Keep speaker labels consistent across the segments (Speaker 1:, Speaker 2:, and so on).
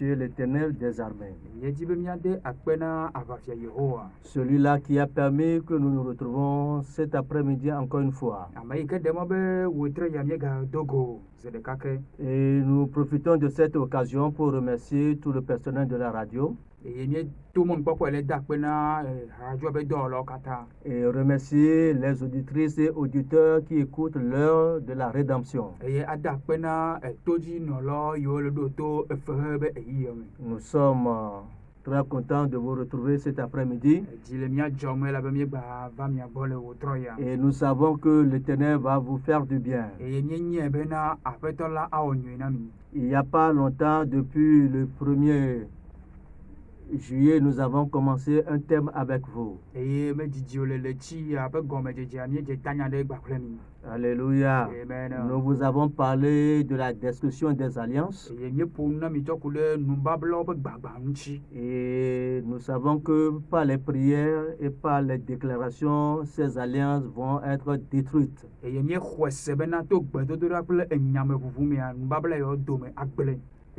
Speaker 1: remercier l'Éternel des armées.
Speaker 2: Yeji be miade akpena avafia Yehowa.
Speaker 1: Celui-là qui a permis que nous nous retrouvons cet après-midi encore une fois.
Speaker 2: Amaike demo be wotre ya miega dogo zedekake.
Speaker 1: Et nous profitons de cette occasion pour remercier tout le personnel de la radio.
Speaker 2: Et tout le monde peut aller d'akpena radio be dolo kata.
Speaker 1: Et remercier les auditrices et auditeurs qui écoutent l'heure de la rédemption.
Speaker 2: Et adakpena toji nolo yo le doto efebe eyiyeme.
Speaker 1: Nous sommes très contents de vous retrouver cet après-midi. Et nous savons que l'Éternel va vous faire du bien. Il n'y a pas longtemps, depuis le 1er juillet, nous avons commencé un thème avec vous. Alléluia.
Speaker 2: Amen.
Speaker 1: Nous vous avons parlé de la destruction des alliances. Et nous savons que par les prières et par les déclarations, ces alliances vont être détruites.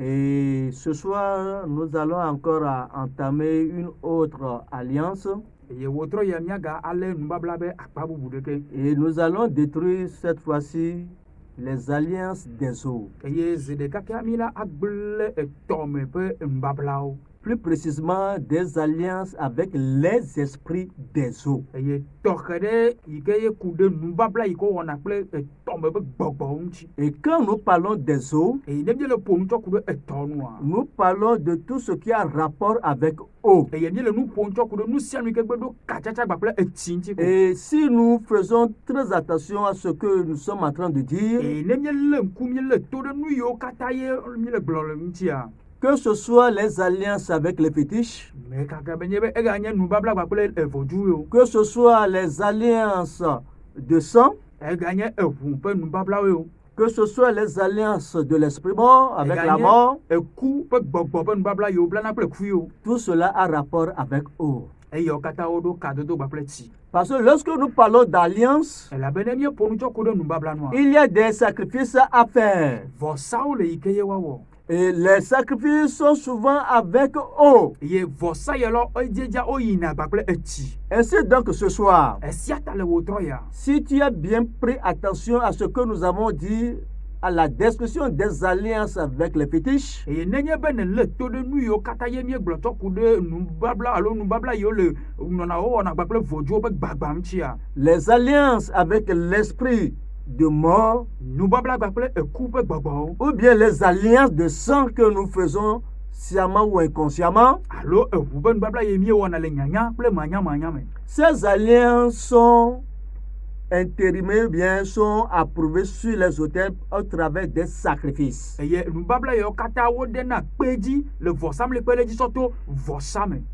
Speaker 1: Et ce soir, nous allons encore entamer une autre alliance. Et nous allons détruire cette fois-ci les alliances des eaux. Plus précisément des alliances avec les esprits des eaux. Et quand nous parlons des eaux, nous parlons de tout ce qui a rapport avec eau. Et si nous faisons très attention à ce que nous sommes en train de dire, que ce soit les alliances avec les fétiches, que ce soit les alliances de sang, que ce soit les alliances de l'esprit mort avec la mort, tout cela a rapport avec eau. Parce que lorsque nous parlons d'alliance, il y a des sacrifices à faire. Et les sacrifices sont souvent avec eau. Ainsi donc ce soir, si tu as bien pris attention à ce que nous avons dit à la destruction des alliances avec les fétiches, les alliances avec l'esprit de mort, ou bien les alliances de sang que nous faisons sciemment ou inconsciemment, ces alliances sont intérimées, bien sont approuvées sur les autels au travers des sacrifices.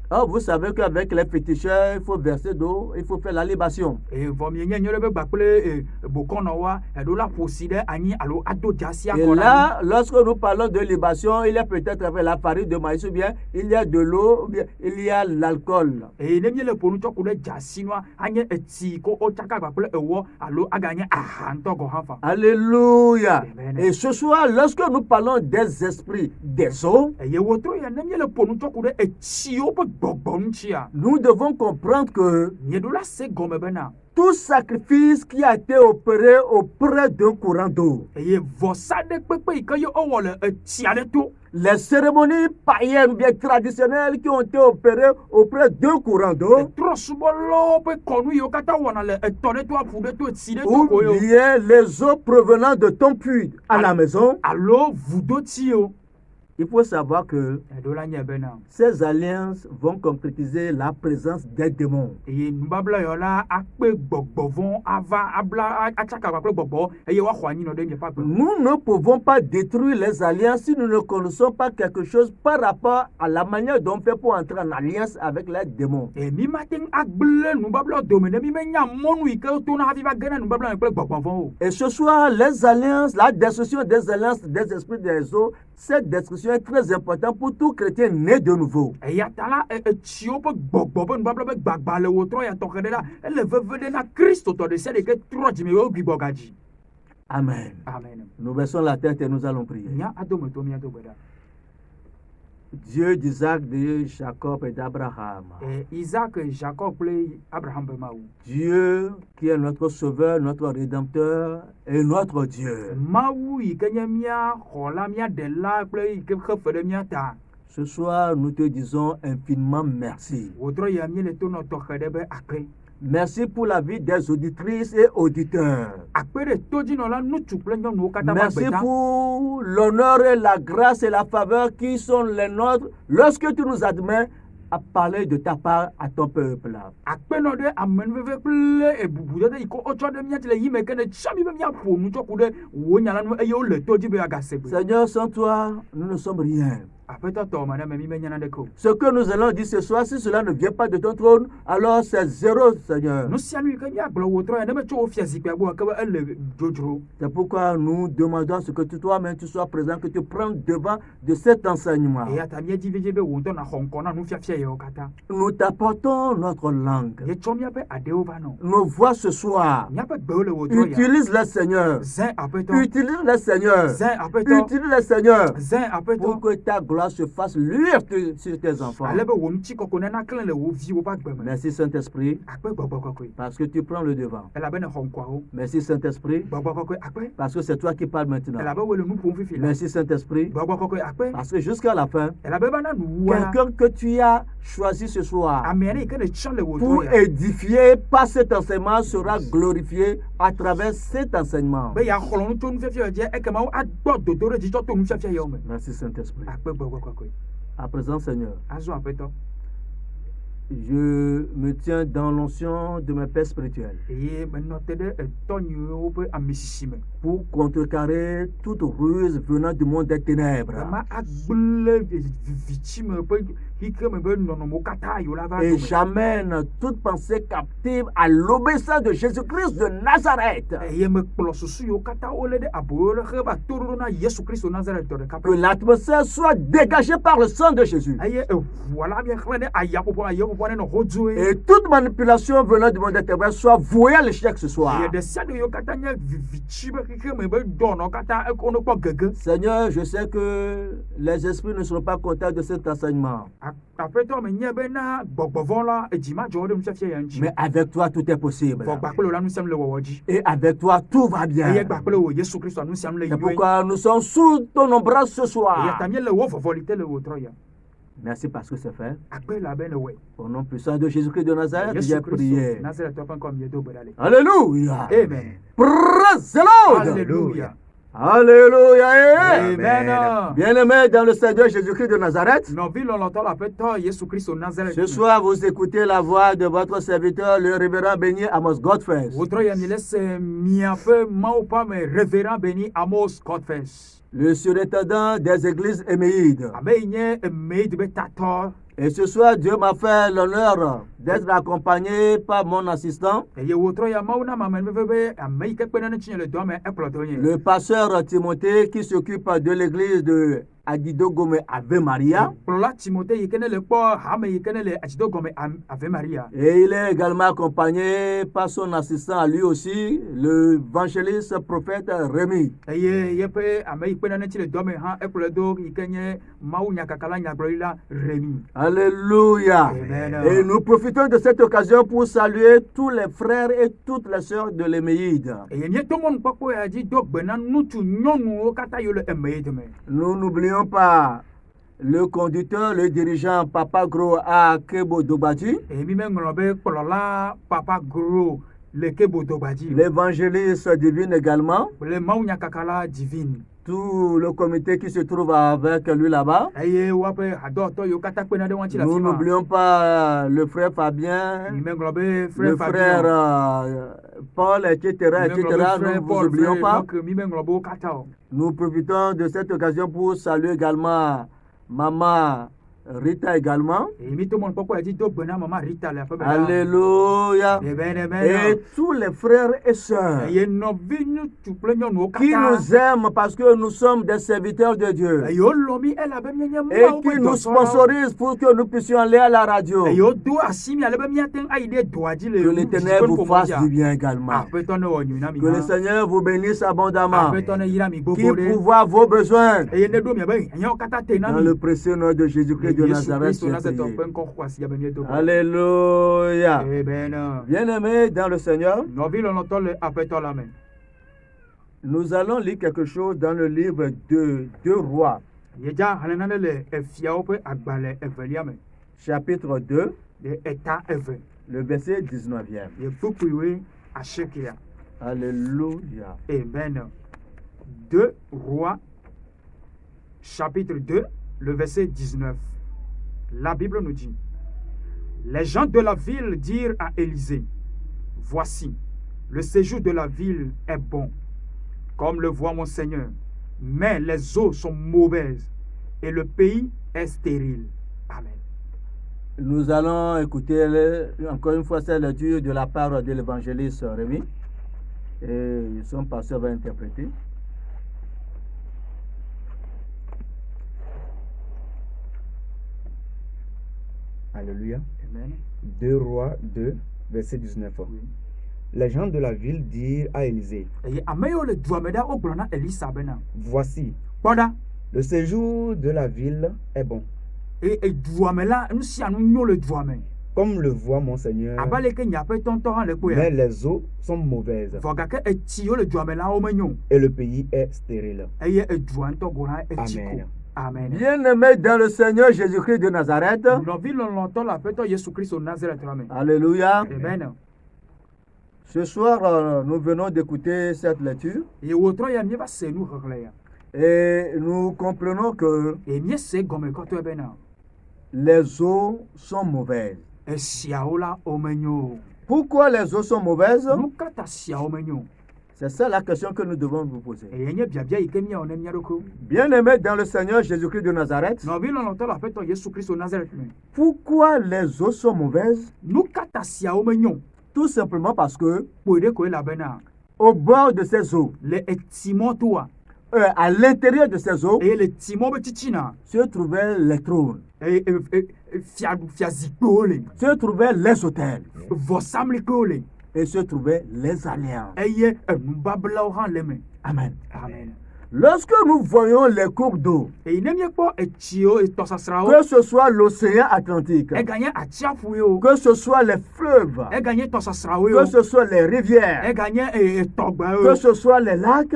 Speaker 1: Or, vous savez qu'avec les féticheurs, il faut verser d'eau, il faut faire la libation. Et là, lorsque nous parlons de libation, il y a peut-être avec la farine de maïs, ou bien il y a de l'eau, ou bien il y a l'alcool. Alléluia. Et ce soir, lorsque nous parlons des esprits des eaux, nous devons comprendre que tout sacrifice qui a été opéré auprès d'un courant d'eau, les cérémonies païennes ou bien traditionnelles qui ont été opérées auprès d'un courant d'eau, ou bien les eaux provenant de ton puits à la maison, il faut savoir que ces alliances vont concrétiser la présence des démons. Nous ne pouvons pas détruire les alliances si nous ne connaissons pas quelque chose par rapport à la manière dont on fait pour entrer en alliance avec les démons. Et ce soir, les alliances, la destruction des alliances des esprits des eaux, cette destruction est très importante pour tout chrétien né de nouveau. Amen.
Speaker 2: Amen.
Speaker 1: Nous baissons la tête et nous allons prier. Dieu d'Isaac, de Jacob et d'Abraham.
Speaker 2: Isaac, Jacob et Abraham.
Speaker 1: Dieu qui est notre sauveur, notre rédempteur et notre Dieu. Ce soir, nous te disons infiniment merci. Merci pour la vie des auditrices et auditeurs. Merci pour l'honneur et la grâce et la faveur qui sont les nôtres lorsque tu nous admets à parler de ta part à ton peuple. Seigneur, sans toi, nous ne sommes rien. Ce que nous allons dire ce soir, si cela ne vient pas de ton trône, alors c'est zéro, Seigneur. C'est pourquoi nous demandons ce que toi-même tu sois présent, que tu prennes devant de cet enseignement. Nous t'apportons notre langue. Nos voix ce soir. Utilise-les, Seigneur. Utilise-les, Seigneur. Utilise-les, Seigneur. Pour que ta gloire se fasse luire sur tes enfants. Merci Saint-Esprit, parce que tu prends le devant. Merci Saint-Esprit, parce que c'est toi qui parles maintenant. Merci Saint-Esprit, parce que jusqu'à la fin, quelqu'un que tu as choisi ce soir pour édifier par cet enseignement sera glorifié à travers cet enseignement. Merci Saint-Esprit. À présent, Seigneur, je me tiens dans l'onction de mes pères spirituels pour contrecarrer toute ruse venant du monde des ténèbres. Et j'amène toute pensée captive à l'obéissance de Jésus-Christ de Nazareth. Que l'atmosphère soit dégagée par le sang de Jésus. Et toute manipulation venant du monde des ténèbres soit vouée à l'échec ce soir. Seigneur, je sais que les esprits ne seront pas contents de cet enseignement. Mais avec toi, tout est possible. Et avec toi, tout va bien. C'est pourquoi nous sommes sous ton ombrage ce soir. Merci parce que c'est fait. Au nom puissant de Jésus-Christ de Nazareth, j'ai prié. Alléluia.
Speaker 2: Amen.
Speaker 1: Praise the Lord.
Speaker 2: Alléluia.
Speaker 1: Alléluia.
Speaker 2: Amen.
Speaker 1: Bien-aimés dans le Seigneur Jésus-Christ de Nazareth, ce soir vous écoutez la voix de votre serviteur, le révérend béni Amos Godfrey. Le surintendant des églises éméides. Et ce soir, Dieu m'a fait l'honneur d'être accompagné par mon assistant, le pasteur Timothée, qui s'occupe de l'église de Adido Gome Ave Maria. Et il est également accompagné par son assistant à lui aussi, l'évangéliste prophète Rémi. Alléluia.
Speaker 2: Amen.
Speaker 1: Et nous profitons de cette occasion pour saluer tous les frères et toutes les sœurs de l'Éméide. Nous n'oublions pas le conducteur, le dirigeant Papa Gros à Kebo Dobadi, l'évangéliste divine également, tout le comité qui se trouve avec lui là-bas. Nous n'oublions pas le frère Fabien, le frère Paul, etc. Nous ne vous oublions pas. Nous profitons de cette occasion pour saluer également Maman Rita également.
Speaker 2: Et mi to mon poko dit do bena maman Rita la fa bena.
Speaker 1: Alléluia. Et tous les frères et sœurs
Speaker 2: Ye no vinu tu plenyo no kata.
Speaker 1: qui nous aiment parce que nous sommes des serviteurs de Dieu.
Speaker 2: Yo lomi ela be mienya mo.
Speaker 1: Et qui nous sponsorisent pour que nous puissions aller à la radio.
Speaker 2: Yo do asimi ala be miaten aide doaji le.
Speaker 1: Que l'Éternel vous fasse du bien également. Que le Seigneur vous bénisse abondamment. Qui pourvoit vos besoins. Dans le précieux nom de Jésus-Christ de Nazareth. Alléluia. Bien-aimés dans le Seigneur, nous allons lire quelque chose dans le livre de 2 Rois. Chapitre 2, le verset 19e. Alléluia.
Speaker 2: Amen. 2 Rois, chapitre 2, le verset 19. La Bible nous dit, les gens de la ville dirent à Élisée, voici, le séjour de la ville est bon, comme le voit mon Seigneur, mais les eaux sont mauvaises et le pays est stérile. Amen.
Speaker 1: Nous allons écouter encore une fois cette lecture de la part de l'évangéliste Rémi. Et son pasteur va interpréter.
Speaker 3: Alléluia. Amen. 2 Rois 2, verset 19. Oui. Les gens de la ville dirent à Élisée, voici, le séjour de la ville est bon, comme le voit mon Seigneur, mais les eaux sont mauvaises et le pays est stérile. Amen.
Speaker 2: Amen.
Speaker 1: Bien-aimés dans le Seigneur Jésus-Christ de Nazareth. Alléluia.
Speaker 2: Amen.
Speaker 1: Ce soir, nous venons d'écouter cette lecture. Et nous comprenons que les eaux sont mauvaises. Pourquoi les eaux sont mauvaises? C'est ça la question que nous devons vous poser. Bien-aimés dans le Seigneur Jésus-Christ de Nazareth, pourquoi les eaux sont mauvaises? Tout simplement parce que au bord de ces eaux, à l'intérieur de ces eaux, se trouvaient les trônes, se trouvaient les autels, et se trouvaient les alliances. Amen.
Speaker 2: Amen.
Speaker 1: Lorsque nous voyons les cours d'eau, que ce soit l'océan Atlantique, que ce soit les fleuves, que ce soit les rivières, que ce soit les lacs,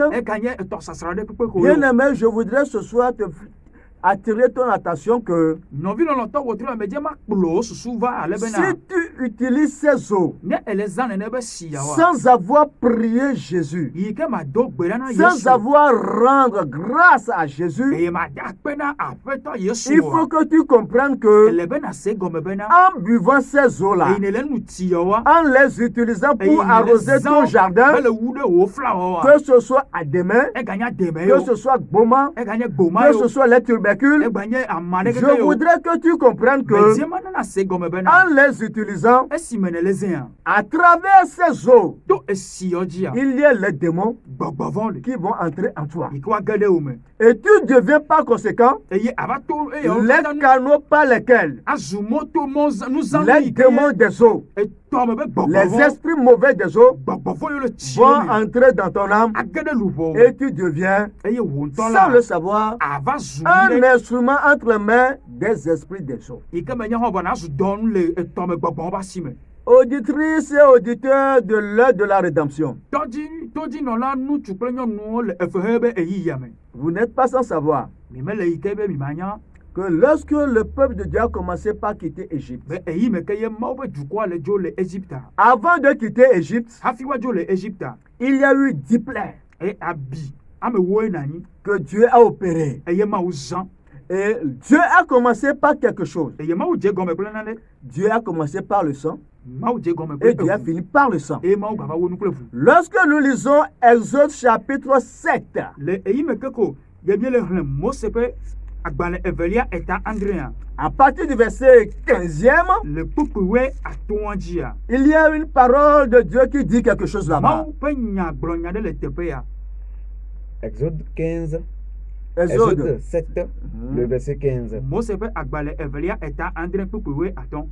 Speaker 1: bien-aimé, je voudrais ce soir te attirer ton attention que si tu utilises ces eaux sans avoir prié Jésus, sans avoir rendre grâce à Jésus, il faut que tu comprennes que en buvant ces eaux-là, en les utilisant pour arroser ton jardin, que ce soit à demain, que ce soit Goma, que ce soit les tubercules, je voudrais que tu comprennes que en les utilisant, à travers ces eaux, il y a les démons qui vont entrer en toi. Et tu deviens par conséquent les canaux par lesquels les démons des eaux, les esprits mauvais des eaux vont entrer dans ton âme et tu deviens, sans le savoir, un instrument entre les mains des esprits des eaux. Auditrices et auditeurs de l'heure de la rédemption, vous n'êtes pas sans savoir que lorsque le peuple de Dieu a commencé par quitter Égypte, avant de quitter Égypte, il y a eu 10 plaies que Dieu a opérées. Et Dieu a commencé par quelque chose. Dieu a commencé par le sang. Et Dieu a fini par le sang. Lorsque nous lisons Exode chapitre 7,
Speaker 2: agbalẽ evelia eta andrea.
Speaker 1: À partir du verset 15e,
Speaker 2: Le kpukpuwe atoa dzia.
Speaker 1: il y a une parole de Dieu qui dit quelque chose là-bas.
Speaker 2: Mawu ƒe nya gblɔ nya ɖe le teƒe ya.
Speaker 3: Exode 15,
Speaker 1: Exode.
Speaker 3: Exode 7, le verset 15.
Speaker 2: Mose ƒe agbalẽ evelia eta andre kpukpuwe atɔ̃.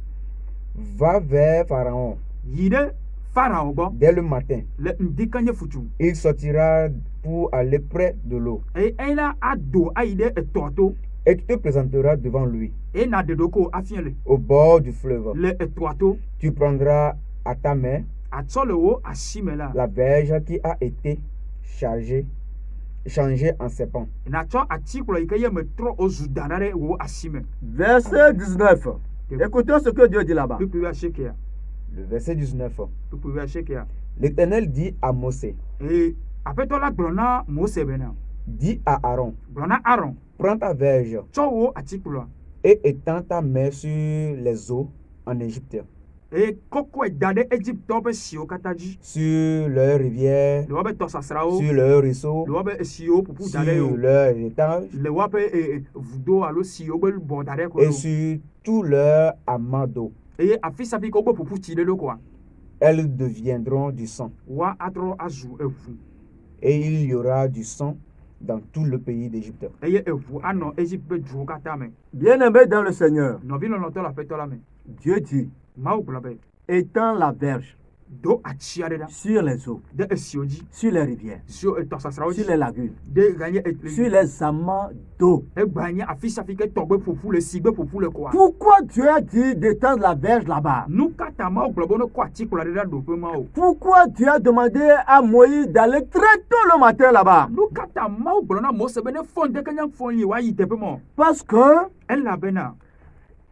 Speaker 3: Va vers Pharaon
Speaker 2: Yi ɖe Farao gbɔ
Speaker 3: dès le matin.
Speaker 2: le ŋdi kenye futu.
Speaker 3: Il sortira pour aller près de l'eau.
Speaker 2: Eye eya ado ayi ɖe etɔa to.
Speaker 3: Et tu te présenteras devant lui,
Speaker 2: Eye na ɖe ɖoko afia le.
Speaker 3: au bord du fleuve.
Speaker 2: Le etɔa to.
Speaker 3: Tu prendras à ta main
Speaker 2: Atsɔ le wo asi me la.
Speaker 3: la verge qui a été changée en serpent.
Speaker 2: Natsɔ atikplɔ yi ke ye me trɔ wozu da ɖe wo asi me.
Speaker 1: Verset 19. Écoutons ce que Dieu dit là-bas.
Speaker 2: Kpukpuwe asiekia.
Speaker 3: Le verset 19.
Speaker 2: Kpukpuwe asiekia.
Speaker 3: L'Éternel dit à Mosée,
Speaker 2: Eye aƒetɔ la gblɔ na Mose bena.
Speaker 3: dis à Aaron,
Speaker 2: Gblɔ na Aron.
Speaker 3: prends ta verge
Speaker 2: Tsɔ wo atikplɔa.
Speaker 3: et étends ta main sur les eaux en Égypte,
Speaker 2: Eye kɔkɔe da ɖe Egiptɔwo ƒe siwo katã dzi.
Speaker 3: sur leurs rivières,
Speaker 2: Le woaƒe tɔsastrawo.
Speaker 3: sur leurs ruisseaux,
Speaker 2: Le woaƒe siwo ƒoƒu da ɖe
Speaker 3: sur
Speaker 2: yo.
Speaker 3: leurs étangs
Speaker 2: Le woaƒe vudo alo siwo be bɔ da ɖe ko
Speaker 3: et
Speaker 2: yo.
Speaker 3: sur tous leurs amas d'eau.
Speaker 2: Eye afi safi ke wobe ƒoƒu tsi ɖe ɖo koa.
Speaker 3: Elles deviendront du sang.
Speaker 2: Woa atrɔ azu eʋu.
Speaker 3: Et il y aura du sang dans tout le pays d'Égypte.
Speaker 2: Eye eʋu anɔ Egypte ƒe duwo katã me.
Speaker 1: Bien-aimé dans le Seigneur,
Speaker 2: Nɔvi lɔlɔ̃tɔ le aƒetɔ la me.
Speaker 1: Dieu dit,
Speaker 2: Mawu gblɔ be
Speaker 1: étends la verge
Speaker 2: do atsi aɖe ɖa
Speaker 1: sur les eaux,
Speaker 2: ɖe esiwo dzi.
Speaker 1: sur les rivières,
Speaker 2: Sio tɔsastrawo
Speaker 1: sur
Speaker 2: dzi.
Speaker 1: les lagunes,
Speaker 2: Ɖe ganye
Speaker 1: sur les amas d'eau.
Speaker 2: egba nye afi safi ke tɔgbe ƒoƒu le sigbe ƒoƒu le koa.
Speaker 1: Pourquoi Dieu a dit d'étendre la verge là-bas?
Speaker 2: Nu ka ta Mawu gblɔ be ne kɔ atikplɔ ɖe ɖa ɖoƒe ma o.
Speaker 1: Pourquoi Dieu a demandé à Moïse d'aller très tôt le matin là-bas?
Speaker 2: Nu ka ta Mawu gblɔ na Mose be ne fɔ ŋdeke nya fɔ yi woayi teƒe ma o.
Speaker 1: Parce que
Speaker 2: Elabena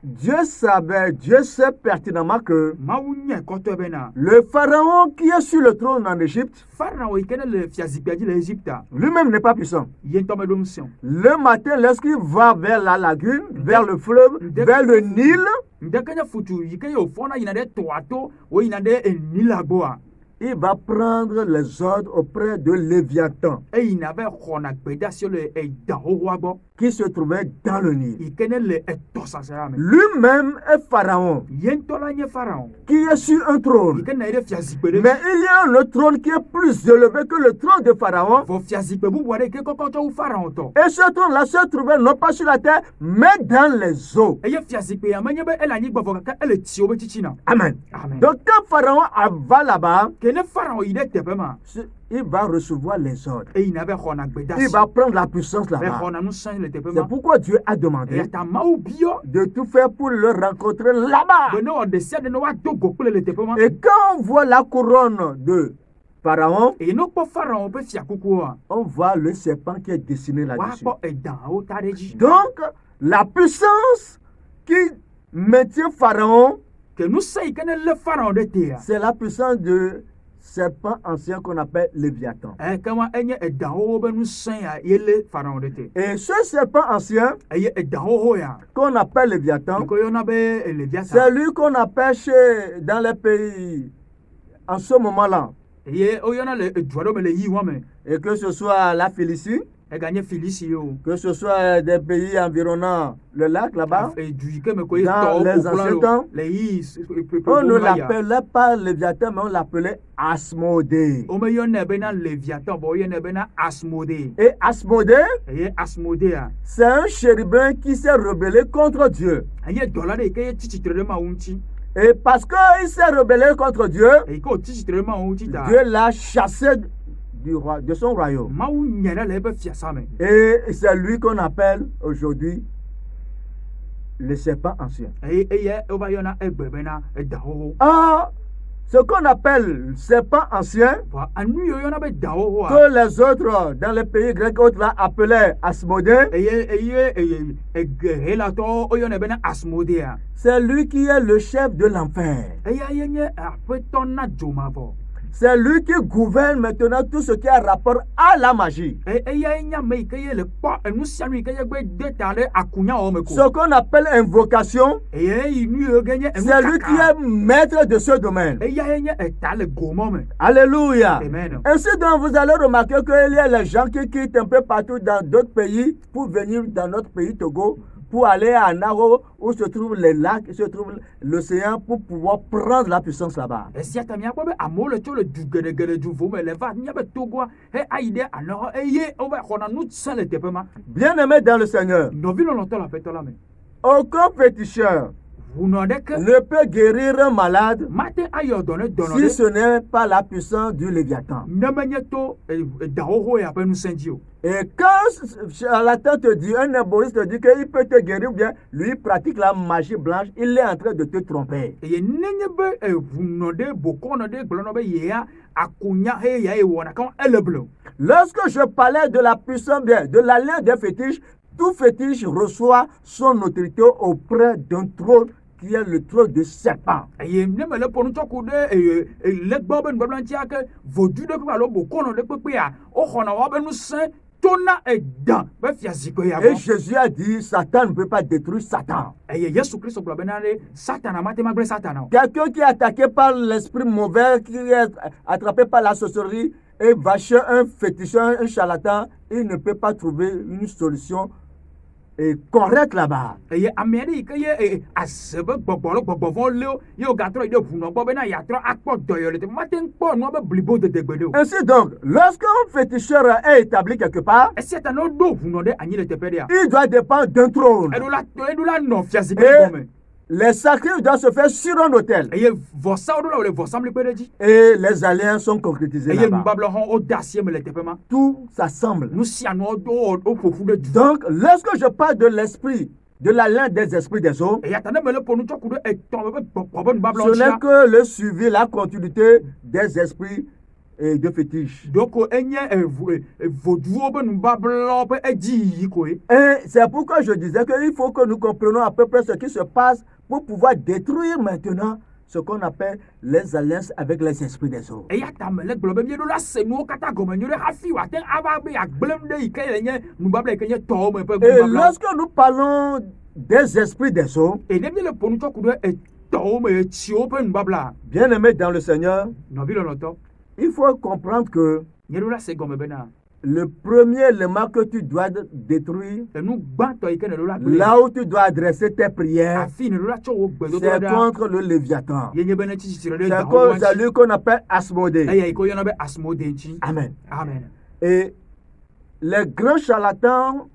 Speaker 1: Dieu sait pertinemment que
Speaker 2: Mawu nye kɔtɔe bena
Speaker 1: le pharaon qui est sur le trône en Égypte,
Speaker 2: Farao yi ke ne le fiazikpia dzi le Egyptea,
Speaker 1: lui-même n'est pas puissant.
Speaker 2: ye ŋutɔ meɖo ŋusẽ o.
Speaker 1: Le matin, lorsqu'il va vers la lagune, vers le fleuve, vers le Nil,
Speaker 2: Ŋdeke nye futu yi ke ye wòfɔna yina ɖe tɔa to woyina ɖe enila gbɔa,
Speaker 1: il va prendre les ordres auprès de Léviathan
Speaker 2: eyina be xɔna gbedeasi le eda xoxoa gbɔ
Speaker 1: qui se trouvait dans le Nil.
Speaker 2: yi ke ne le etɔsasra me.
Speaker 1: Lui-même est pharaon
Speaker 2: Ye ŋutɔ la nye Farao
Speaker 1: qui est sur un
Speaker 2: yi
Speaker 1: trône.
Speaker 2: ke nɔ anyi ɖe fiazikpe ɖe
Speaker 1: Mais
Speaker 2: dzi.
Speaker 1: il y a un autre trône qui est plus élevé que le trône de Pharaon.
Speaker 2: Vɔ fiazikpe bubu aɖe yi ke kɔkɔ tsɔ wu Farao tɔ.
Speaker 1: Et ce trône-là se trouvait non pas sur la terre, mais dans les eaux.
Speaker 2: Eye fiazikpe ya menye be ele anyigba vɔ gake ele tsiwo be tsitsina.
Speaker 1: Amen.
Speaker 2: Amen.
Speaker 1: Donc quand Pharaon va là-bas,
Speaker 2: Ke ne Farao yi ɖe teƒe ma,
Speaker 1: il va recevoir les ordres.
Speaker 2: eyina be xɔna
Speaker 1: Il
Speaker 2: gbedeasi.
Speaker 1: va prendre la puissance
Speaker 2: Be
Speaker 1: là-bas.
Speaker 2: xɔna nusẽ le teƒe
Speaker 1: C'est
Speaker 2: ma.
Speaker 1: pourquoi Dieu a demandé
Speaker 2: Eya ta Mawu biɔ
Speaker 1: de tout faire pour le rencontrer là-bas.
Speaker 2: be ne wɔ ɖe sia ɖe ne woado go kple le teƒe ma.
Speaker 1: Et quand on voit la couronne de Pharaon,
Speaker 2: Eye ne wokpɔ Farao ƒe fiakukuwoa,
Speaker 1: on voit le serpent qui est dessiné là-dessus.
Speaker 2: woakpɔ edawo ta ɖe dzi.
Speaker 1: Donc, la puissance qui maintient Pharaon,
Speaker 2: Ke nusẽ yi ke ne lé Farao ɖe tea,
Speaker 1: c'est la puissance de serpent ancien qu'on appelle Léviathan.
Speaker 2: kema enye edawowo be nusẽ ya ye lé Farao ɖe te.
Speaker 1: Et ce serpent ancien
Speaker 2: Eye edawowo ya,
Speaker 1: qu'on appelle Léviathan,
Speaker 2: yi ke yɔna be
Speaker 1: c'est
Speaker 2: Léviathan,
Speaker 1: lui qu'on appelle dans les pays en ce moment-là.
Speaker 2: eye woyɔna le edua ɖewo me le yiwa me.
Speaker 1: Et que ce soit la Félicie,
Speaker 2: Eganye Filisi o.
Speaker 1: que ce soit des pays environnant le lac là-bas,
Speaker 2: Du yi ke me ko ye
Speaker 1: Dans
Speaker 2: tɔwo
Speaker 1: les
Speaker 2: ƒoƒla
Speaker 1: anciens
Speaker 2: lo.
Speaker 1: temps,
Speaker 2: Le yi
Speaker 1: on ne
Speaker 2: ya.
Speaker 1: l'appelait pas Léviathan, mais on l'appelait Asmodée.
Speaker 2: Womeyɔnɛ bena Léviathan, vɔ woyɔnɛ bena Asmodée.
Speaker 1: Et Asmodée,
Speaker 2: Eye Asmodéa,
Speaker 1: c'est un chérubin qui s'est rebellé contre Dieu.
Speaker 2: enye dɔla ɖe yi ke ye tsi tsitre ɖe Mawu ŋuti.
Speaker 1: Et parce qu'il s'est rebellé contre Dieu,
Speaker 2: Eyi ke wòtsi tsitre ɖe Mawu ŋuti ta,
Speaker 1: Dieu l'a chassé de son royaume.
Speaker 2: Mawu nye ɖe le eƒe fiasa me.
Speaker 1: Et c'est lui qu'on appelle aujourd'hui le serpent ancien.
Speaker 2: Eye wova yɔna egbe bena edahoho.
Speaker 1: Or, ce qu'on appelle serpent ancien,
Speaker 2: Vɔ anu yi woyɔna be dahohoa,
Speaker 1: que les autres dans les pays grecs autres là appelaient Asmodée,
Speaker 2: eye egehelatɔwo woyɔnɛ bena Asmodéa.
Speaker 1: c'est lui qui est le chef de l'enfer.
Speaker 2: Eya ye nye aƒetɔ na dzomavɔ.
Speaker 1: C'est lui qui gouverne maintenant tout ce qui a rapport à la magie. Ce qu'on appelle invocation, c'est lui qui est maître de ce domaine. Alléluia.
Speaker 2: Amen.
Speaker 1: Ainsi donc, vous allez remarquer qu'il y a les gens qui quittent un peu partout dans d'autres pays pour venir dans notre pays Togo, pour aller à Naro où se trouvent les lacs, se trouve l'océan, pour pouvoir prendre la puissance là-bas. Bien aimé dans le Seigneur, aucun féticheur ne peut guérir un malade si ce n'est pas la puissance du Léviathan. Et quand charlatan te dit, un herboriste te dit qu'il peut te guérir, ou bien lui pratique la magie blanche, il est en train de te tromper. Lorsque je parlais de la puissance, de l'alliance des fétiches, tout fétiche reçoit son autorité auprès d'un trône qui est le trône de serpent. Et Jésus a dit, Satan ne peut pas détruire Satan. Quelqu'un qui est attaqué par l'esprit mauvais, qui est attrapé par la sorcellerie, et va chez un féticheur, un charlatan, il ne peut pas trouver une solution correcte là-bas. Ainsi donc, lorsqu'un féticheur est établi quelque part, il doit dépendre d'un trône. Les sacrifices doivent se faire sur un autel. Et les alliances sont concrétisées là-bas. Tout s'assemble. Donc, lorsque je parle de l'esprit, de l'alliance des esprits des hommes, ce n'est que le suivi, la continuité des esprits et de fétiches. Et c'est pourquoi je disais qu'il faut que nous comprenions à peu près ce qui se passe pour pouvoir détruire maintenant ce qu'on appelle les alliances avec les esprits des hommes. Et lorsque nous parlons des esprits des hommes, bien aimé dans le Seigneur, il faut comprendre que le premier élément que tu dois détruire, là où tu dois adresser tes prières, c'est contre le Léviathan. C'est lui qu'on appelle Asmodée. Amen. Et les grands charlatans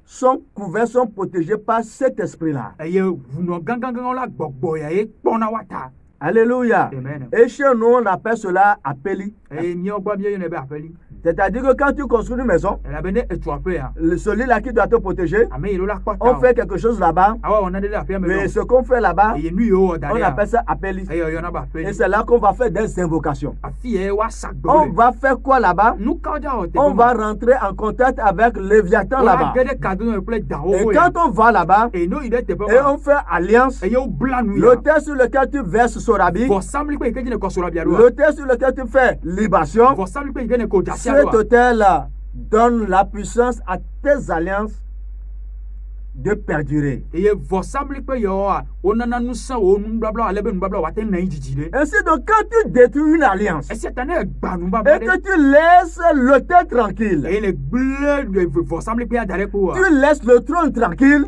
Speaker 1: sont couverts, sont protégés par cet esprit-là. Alléluia.
Speaker 2: Amen.
Speaker 1: Et chez nous, on appelle cela appeli. C'est-à-dire que quand tu construis une maison, celui-là qui doit te protéger, on fait quelque chose là-bas. Mais ce qu'on fait là-bas, on appelle ça appeli. Et c'est là qu'on va faire des invocations. On va faire quoi là-bas? On va rentrer en contact avec le Léviathan là-bas. Et quand on va là-bas, et on fait alliance, l'autel sur lequel tu verses Sorabi, l'autel sur lequel tu fais libation, cet autel-là donne la puissance à tes alliances de perdurer. Ainsi donc, quand tu détruis une alliance et que tu laisses l'autel tranquille, tu laisses le trône tranquille,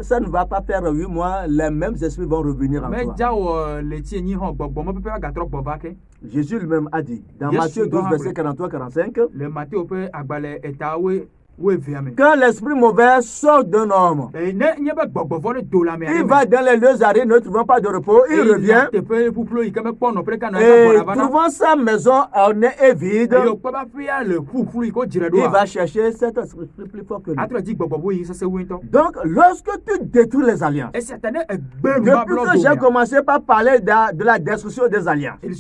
Speaker 1: ça ne va pas faire 8 mois, les mêmes esprits vont revenir en toi. Jésus lui-même a dit dans Matthieu 12, verset 43-45, quand l'esprit mauvais sort d'un homme, il va dans les lieux arides, ne trouvant pas de repos, il revient, et trouvant sa maison ornée et vide, il va chercher cet esprit plus fort que lui. Donc, lorsque tu détruis les alliances, depuis que j'ai commencé par parler de la destruction des alliances, et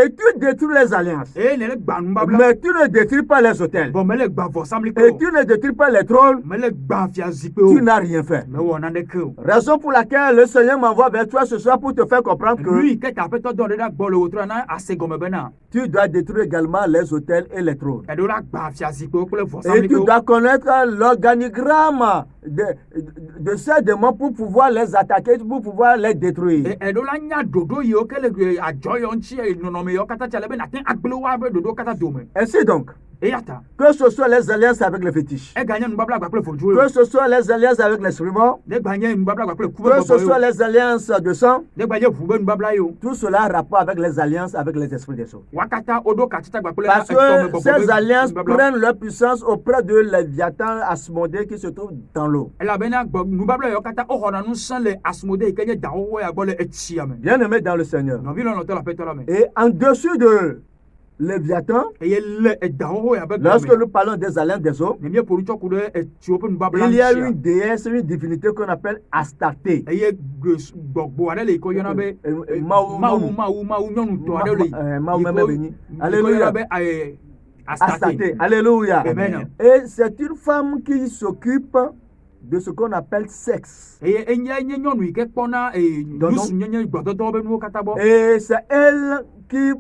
Speaker 1: tu détruis les alliances, mais tu ne détruis détruis pas les hôtels,
Speaker 2: bon mais le gba vɔsamli
Speaker 1: et
Speaker 2: kpe
Speaker 1: tu ne détruis pas les trônes,
Speaker 2: mais le gba fiazikpe
Speaker 1: tu
Speaker 2: o
Speaker 1: n'as rien fait.
Speaker 2: mais wɔ nane ke o
Speaker 1: Raison pour laquelle le Seigneur m'envoie vers toi ce soir pour te faire comprendre que
Speaker 2: lui ke ta aƒetɔ dɔ ɖe ɖa gbɔ le wòtrɔ na ase gɔme bena
Speaker 1: tu dois détruire également les hôtels et les trônes.
Speaker 2: eɖewo la gba fiazikpewo kple
Speaker 1: Et
Speaker 2: vɔsamli
Speaker 1: tu
Speaker 2: kpewo
Speaker 1: dois connaître l'organigramme de ces démons pour pouvoir les attaquer, pour pouvoir les détruire.
Speaker 2: eɖewo la nya ɖoɖo yiwo ke le adzɔyɔ ŋuti nɔnɔme yiwo katã tsia le be nate agble wo abe ɖoɖo katã dome
Speaker 1: Ainsi donc,
Speaker 2: eya ta
Speaker 1: que ce soit les alliances avec les fétiches,
Speaker 2: eganye nubabla gba kple vodzowo
Speaker 1: que ce soit les alliances avec les esprits morts,
Speaker 2: negba nye nubabla gba kple kube
Speaker 1: que ce
Speaker 2: bɔbɔ
Speaker 1: soit
Speaker 2: yo
Speaker 1: les alliances de sang,
Speaker 2: negba nye ʋu be nubabla yo
Speaker 1: tout cela a rapport avec les alliances avec les esprits des eaux.
Speaker 2: wa katã woɖo katita gba kple
Speaker 1: Parce
Speaker 2: etɔme
Speaker 1: que
Speaker 2: bɔbɔ
Speaker 1: ces
Speaker 2: be
Speaker 1: alliances
Speaker 2: nubabla
Speaker 1: prennent leur puissance auprès de Léviathan Asmodée qui se trouve dans l'eau.
Speaker 2: elabena nubabla yiwo katã woxɔna ŋusẽ le asmode yi ke nye dawowo ya gbɔ le etsia me
Speaker 1: Bien-aimés dans le Seigneur.
Speaker 2: nɔvi lɔlɔ̃tɔ le aƒetɔ la me
Speaker 1: Et en dessus de Léviathan,
Speaker 2: eye le edawowo ya be
Speaker 1: lorsque
Speaker 2: gɔme
Speaker 1: nous parlons des alliances des eaux,
Speaker 2: ne míeƒo nu tsɔ ku ɖe etsiwo ƒe nubabla
Speaker 1: il y a
Speaker 2: ŋutia
Speaker 1: une déesse, une divinité qu'on appelle Astarté.
Speaker 2: eye gbɔgbɔ aɖe le yi ke woyɔna be mawu nyɔnutɔ aɖe le yi
Speaker 1: Mawu
Speaker 2: yi
Speaker 1: meme
Speaker 2: ke-
Speaker 1: béni.
Speaker 2: yi ke
Speaker 1: Alléluia.
Speaker 2: woyɔna be
Speaker 1: Astarté.
Speaker 2: Astarté.
Speaker 1: Alléluia.
Speaker 2: Amen.
Speaker 1: Et c'est une femme qui s'occupe de ce qu'on appelle sexe.
Speaker 2: eye enye nyɔnu yi ke kpɔna
Speaker 1: Dɔdɔ.
Speaker 2: nusu nyenye gbɔdɔdɔ be nuwo katã gbɔ
Speaker 1: Et c'est elle qui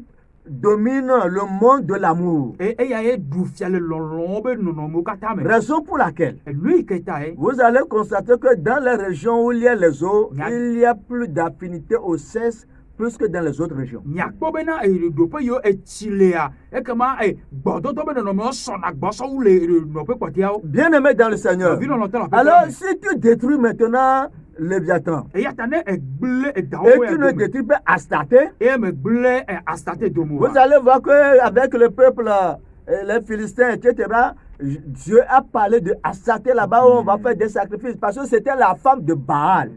Speaker 1: domine le monde de l'amour.
Speaker 2: eya ye ɖu fia le lɔlɔ̃wo be nɔnɔmewo katã me
Speaker 1: Raison pour laquelle
Speaker 2: nu yi ke ta ye
Speaker 1: vous allez constater que dans les régions où il y a les eaux,
Speaker 2: Nya-
Speaker 1: il y a plus d'affinité au sexe plus que dans les autres régions.
Speaker 2: miakpɔ bena ɖoƒe yiwo etsi lea ekema gbɔdɔdɔ be nɔnɔmewo sɔna gbɔsɔ wu le nɔƒe kpɔtɛawo
Speaker 1: Bien-aimé dans le Seigneur.
Speaker 2: nɔvi lɔlɔ̃tɔ le aƒetɔ
Speaker 1: Alors,
Speaker 2: la me
Speaker 1: si tu détruis maintenant Léviathan
Speaker 2: eya ta ne egble
Speaker 1: et
Speaker 2: edawowo ya
Speaker 1: tu ne
Speaker 2: dome
Speaker 1: détruis pas Astarté,
Speaker 2: eye megble Astarté dome
Speaker 1: vous
Speaker 2: oa
Speaker 1: allez voir qu'avec le peuple, les Philistins, etc., Dieu a parlé de Astarté là-bas où on va faire des sacrifices parce que c'était la femme de Baal.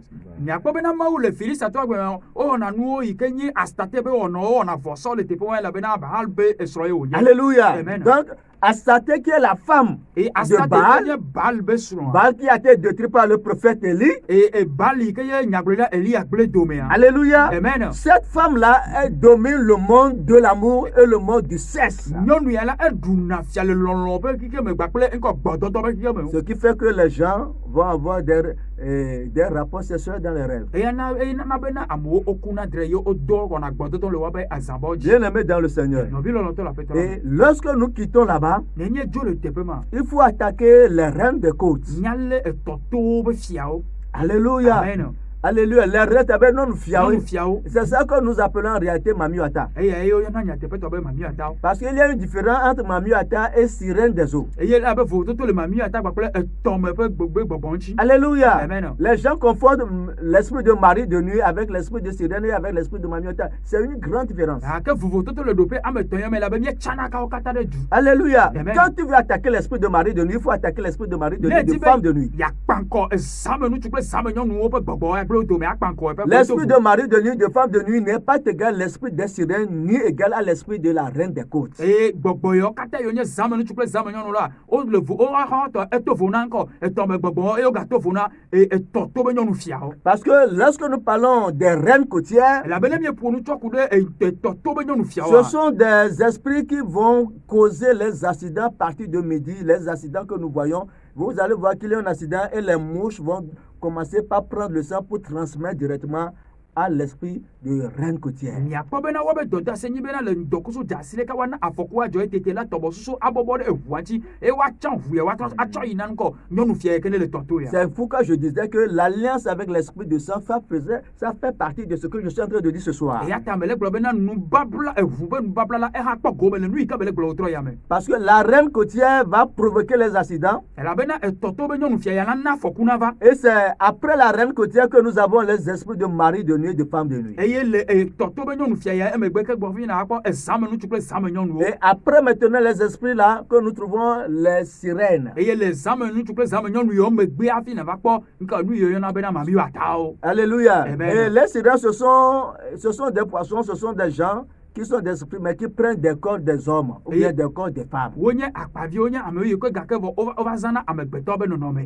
Speaker 2: miakpɔ bena mawu le filistitɔwo gbeme wowɔna nuwo yi ke nye Astarté be wɔnɔwo wɔna vɔsɔ le teƒe wa elabena Baal be esrɔ̃ ye wònye
Speaker 1: Alléluia.
Speaker 2: Amen.
Speaker 1: Donc, Astarté qui est la femme
Speaker 2: eye
Speaker 1: de
Speaker 2: Astarté
Speaker 1: Baal,
Speaker 2: ke nye Baal be srɔ̃a
Speaker 1: Baal qui a été détruit par le prophète Élie.
Speaker 2: eye Baal yi ke ye nyagblɔɖila Elia gble domea
Speaker 1: Alléluia.
Speaker 2: Amen.
Speaker 1: Cette femme-là, elle domine le monde de l'amour et le monde du sexe.
Speaker 2: nyɔnu ya la eɖuna fia le lɔlɔ̃ ƒe kike me gba kple ŋkɔ gbɔdɔdɔ ƒe kike me
Speaker 1: Ce qui fait que les gens vont avoir des rapports sexuels dans les rêves.
Speaker 2: eya nana bena amewo wokuna dre ye wodɔ wɔna gbɔdɔdɔ le woaƒe azãbɔ dzi
Speaker 1: Bien-aimés dans le Seigneur.
Speaker 2: nɔvi lɔlɔ̃tɔ le aƒetɔ la
Speaker 1: Et lorsque nous quittons là-bas,
Speaker 2: nenye dzo le teƒe ma
Speaker 1: il faut attaquer les reines des côtes.
Speaker 2: nyalé etɔtowo be fiawo
Speaker 1: Alléluia.
Speaker 2: amen
Speaker 1: Alléluia. Les reines, non fiaoui.
Speaker 2: nyɔnu fiawo
Speaker 1: C'est ça que nous appelons en réalité Mamiata.
Speaker 2: eya ye woyɔna nyateƒetɔ be mamiatawo
Speaker 1: Parce qu'il y a une différence entre Mamiata et sirène des eaux.
Speaker 2: eye abe vovototo le mamiata gba kple etɔme ƒe gbɔgbɔ ŋuti
Speaker 1: Alléluia.
Speaker 2: Amen.
Speaker 1: Les gens confondent l'esprit de Marie de nuit avec l'esprit de sirène et avec l'esprit de Mamiata. C'est une grande différence.
Speaker 2: gake vovototo le ɖoƒe ame etɔ̃ ya me la be míetsana kawo katã ɖe du
Speaker 1: Alléluia.
Speaker 2: Amen.
Speaker 1: Quand tu veux attaquer l'esprit de Marie de nuit, il faut attaquer l'esprit de Marie de
Speaker 2: ne
Speaker 1: nuit, de
Speaker 2: di
Speaker 1: femme de nuit.
Speaker 2: be yakpa ŋkɔ zamenutsu kple zamenyɔnuwo ƒe gbɔgbɔ ya kple wo dome akpa ŋkɔ eƒe
Speaker 1: L'esprit de Marie de nuit, de femme de nuit n'est pas égal à l'esprit des sirènes, ni égal à l'esprit de la reine des côtes.
Speaker 2: eye gbɔgbɔ yawo katã yiwo nye zamenutsu kple zamenyɔnu la wole vo woaxɔtɔ eto vo na ŋkɔ etɔme gbɔgbɔ eye wogato vo na etɔ to be nyɔnu fiawo
Speaker 1: Parce que lorsque nous parlons des reines côtières,
Speaker 2: elabena míeƒo nu tsɔ ku ɖe etɔ to be nyɔnu
Speaker 1: ce
Speaker 2: fiawoa
Speaker 1: sont des esprits qui vont causer les accidents à partir de midi, les accidents que nous voyons. Vous allez voir qu'il y a un accident et les mouches vont commencer par prendre le sang pour transmettre directement à l'esprit de reine côtière.
Speaker 2: miakpɔ bena woabe dɔdease nyi bena le ŋdɔkusu dzeasi ɖeka woana afɔku adzɔ ye tete la tɔbɔsusu abɔbɔ ɖe eʋua ŋuti eye woatsɔ ʋu ya atsɔ yina ŋkɔ nyɔnu fia yi ke ne le tɔto ya
Speaker 1: C'est pourquoi je disais que l'alliance avec l'esprit de sang, ça fait partie de ce que je suis en train de dire ce soir.
Speaker 2: eya ta mele gblɔ bena nubabla eʋu be nubabla la eha kpɔ gome le nu yi ke mele gblɔ wotrɔ ya me
Speaker 1: Parce que la reine côtière va provoquer les accidents.
Speaker 2: elabena etɔto be nyɔnu fia ya la na afɔku na va
Speaker 1: Et c'est après la reine côtière que nous avons les esprits de mari de nuit et de femme de nuit.
Speaker 2: eye le tɔto be nyɔnu fia ya emegbe ke gbɔ fi na akpɔ ezamenutsu kple zamenyɔnuwo
Speaker 1: Et après maintenant les esprits là que nous trouvons les sirènes.
Speaker 2: eye le zamenutsu kple zamenyɔnu yiwo megbe hafi na va kpɔ ŋkɔ nu yiwo yɔna bena mamiwatawo
Speaker 1: Alléluia.
Speaker 2: Amen.
Speaker 1: Et les sirènes, ce sont des poissons, ce sont des gens qui sont des esprits, mais qui prennent des corps des hommes ou bien des corps des femmes.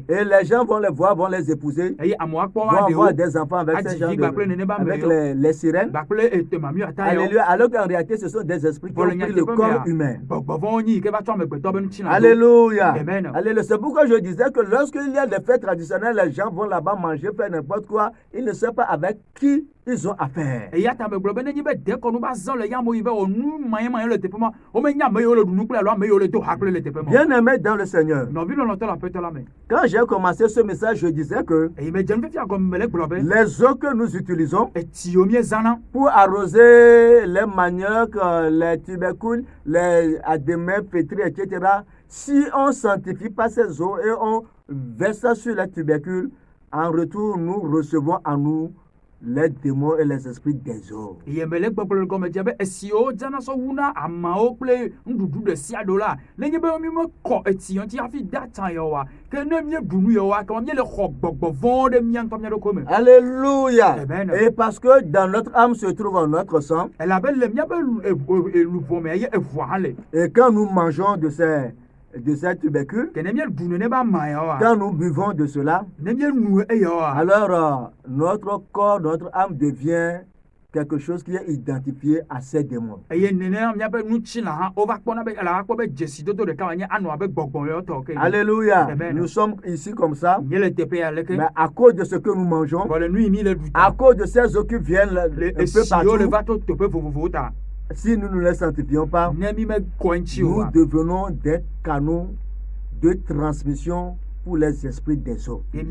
Speaker 1: Et les gens vont les voir, vont les épouser, vont avoir des enfants avec ces gens, avec les sirènes. Alléluia. Alors qu'en réalité, ce sont des esprits qui ont pris le corps humain. Alléluia. Alléluia. C'est pourquoi je disais que lorsqu'il y a des fêtes traditionnelles, les gens vont là-bas manger, faire n'importe quoi. Ils ne savent pas avec qui ils ont affaire. Bien aimé dans le Seigneur. Quand j'ai commencé ce message, je disais que les eaux que nous utilisons pour arroser les maniocs, les tubercules, les adémènes, pétris, etc., si on ne sanctifie pas ces eaux et on verse ça sur les tubercules, en retour, nous recevons en nous les démons et les esprits des eaux. Alléluia. Et parce que dans notre âme se trouve notre sang, et quand nous mangeons de ces tubercules, quand nous buvons de cela, alors notre corps, notre âme devient quelque chose qui est identifié à ces démons. Alléluia. Nous sommes ici comme ça, mais à cause de ce que nous mangeons, à cause de ces eaux qui viennent un peu partout, si nous ne les sanctifions pas, nous devenons des canaux de transmission pour les esprits des eaux. Et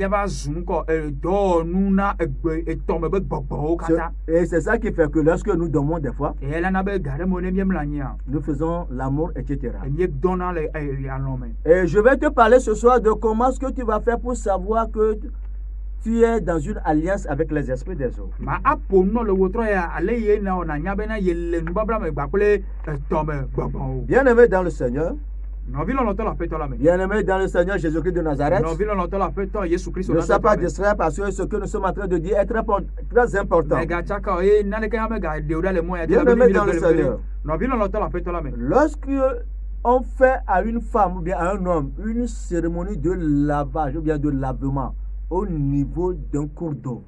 Speaker 1: c'est ça qui fait que lorsque nous dormons des fois, nous faisons l'amour, etc. Et je vais te parler ce soir de comment est-ce que tu vas faire pour savoir que tu es dans une alliance avec les esprits des eaux. Bien aimé dans le Seigneur, bien aimé dans le Seigneur Jésus-Christ de Nazareth, ne sois pas distrait parce que ce que nous sommes en train de dire est très important. Bien aimé dans le Seigneur, lorsque on fait à une femme ou bien à un homme une cérémonie de lavage ou bien de lavement au niveau d'un cours d'eau,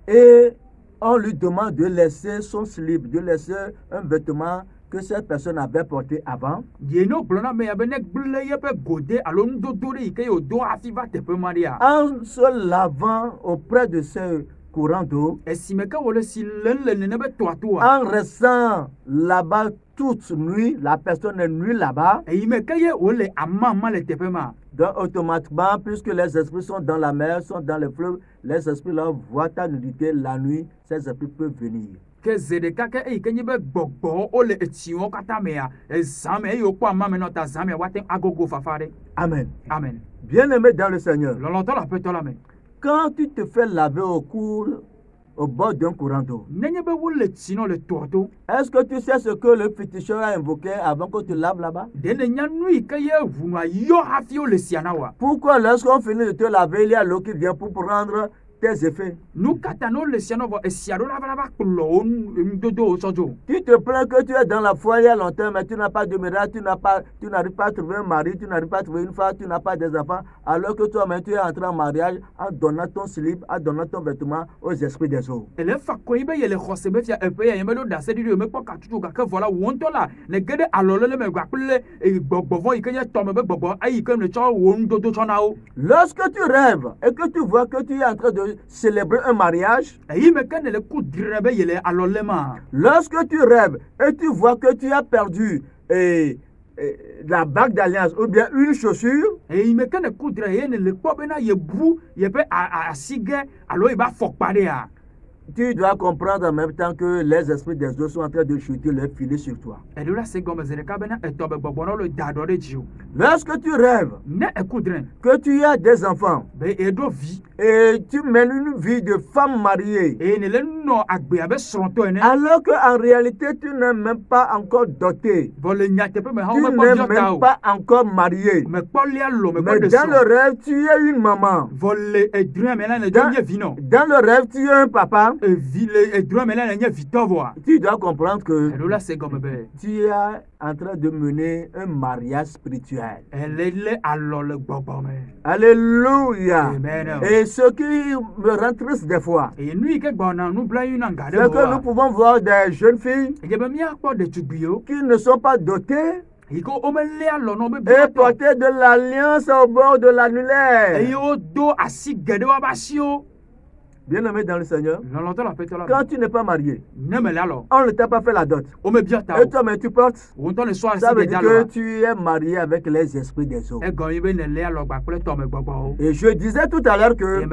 Speaker 1: et on lui demande de laisser son slip, de laisser un vêtement que cette personne avait porté avant, en se lavant auprès de ce courant d'eau, en restant là-bas toute nuit, la personne est nuit là-bas. Donc automatiquement, puisque les esprits sont dans la mer, sont dans les fleuves, les esprits là voient ta nudité la nuit, ces esprits peuvent venir. Amen.
Speaker 2: Amen.
Speaker 1: Bien aimé dans le Seigneur, quand tu te fais laver au bord d'un courant d'eau, est-ce que tu sais ce que le féticheur a invoqué avant que tu laves là-bas? Pourquoi lorsqu'on finit de te laver, il y a l'eau qui vient pour prendre tes effets? Tu te plains que tu es dans la foi il y a longtemps, mais tu n'as pas de miracle, tu n'arrives pas à trouver un mari, tu n'arrives pas à trouver une femme, tu n'as pas des enfants, alors que toi-même tu es entré en mariage en donnant ton slip, en donnant ton vêtement aux esprits des eaux. Lorsque tu rêves et que tu vois que tu es en train de célébrer un mariage, lorsque tu rêves et tu vois que tu as perdu la bague d'alliance ou bien une chaussure, tu dois comprendre en même temps que les esprits des autres sont en train de jeter leur filet sur toi. Lorsque tu rêves que tu as des enfants et tu mènes une vie de femme mariée, alors qu'en réalité tu n'es même pas encore doté, tu n'es même pas encore marié, mais dans le rêve tu es une maman, dans le rêve tu es un papa, tu dois comprendre que tu es en train de mener un mariage spirituel. Alléluia. Et ce qui me rend triste des fois, c'est que nous pouvons voir des jeunes filles qui ne sont pas dotées et porter de l'alliance au bord de l'annulaire. Bien-aimé dans le Seigneur, quand tu n'es pas marié, on ne t'a pas fait la dot, et toi mais tu portes, ça veut dire que tu es marié avec les esprits des autres. Et je disais tout à l'heure que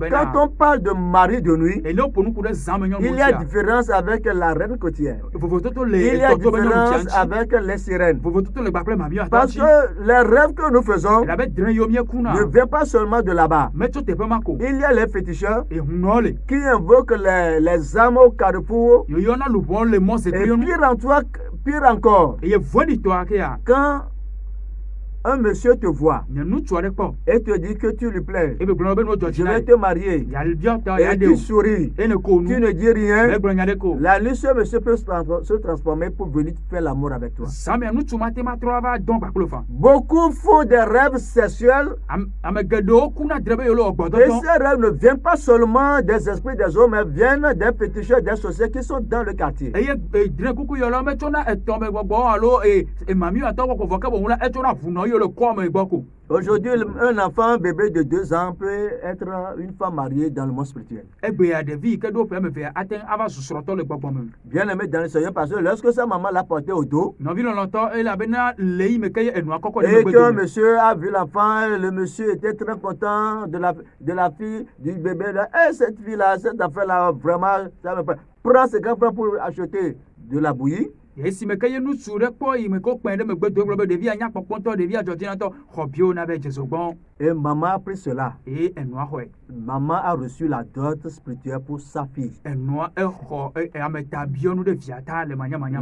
Speaker 1: quand on parle de mari de nuit, il y a différence avec la reine côtière, il y a différence avec les sirènes, parce que les rêves que nous faisons ne viennent pas seulement de là-bas. Il y a les féticheurs qui invoquent les âmes au carrefour, et pire encore, quand un monsieur te voit et te dit que tu lui plais, je vais te marier, et tu souris, tu ne dis rien, la nuit ce monsieur peut se transformer pour venir faire l'amour avec toi. Beaucoup font des rêves sexuels, et ces rêves ne viennent pas seulement des esprits des hommes, mais viennent des féticheurs, des sorciers qui sont dans le quartier. Aujourd'hui, un enfant, un bébé de 2 ans peut être une femme mariée dans le monde spirituel. Bien-aimé dans le Seigneur, parce que lorsque sa maman l'a porté au dos, et que monsieur a vu l'enfant, le monsieur était très content de la fille, du bébé. Et cette fille-là, cette affaire-là, vraiment, ça me prend ses grands frères pour acheter de la bouillie. Et maman a pris cela. Maman a reçu la dot spirituelle pour sa fille.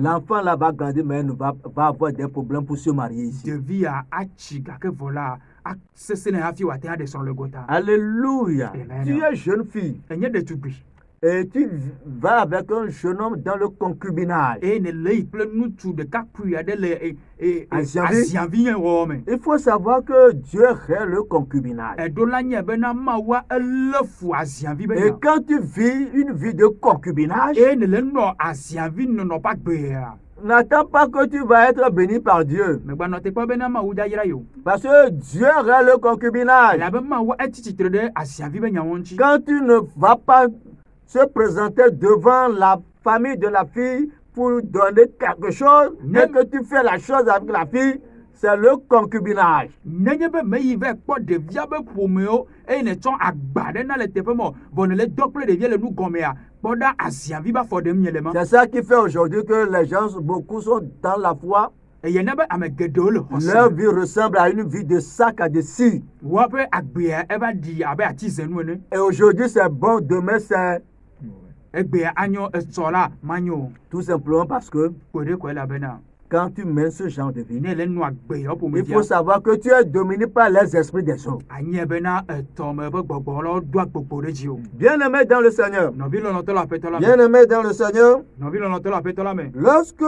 Speaker 1: L'enfant là va grandir, mais il va avoir des problèmes pour se marier ici. Alléluia. Tu es jeune fille. Et tu vas avec un jeune homme dans le concubinage. Il faut savoir que Dieu est le concubinage. Et quand tu vis une vie de concubinage, n'attends pas que tu vas être béni par Dieu. Parce que Dieu est le concubinage. Quand tu ne vas pas se présenter devant la famille de la fille pour donner quelque chose, et que tu fais la chose avec la fille, c'est le concubinage. C'est ça qui fait aujourd'hui que les gens, beaucoup sont dans la foi. Leur vie ressemble à une vie de sac à de scie. Et aujourd'hui c'est bon, demain c'est... Tout simplement parce que quand tu mènes ce genre de vie, il faut savoir que tu es dominé par les esprits des hommes. Bien-aimé dans le Seigneur, bien-aimé dans le Seigneur, lorsque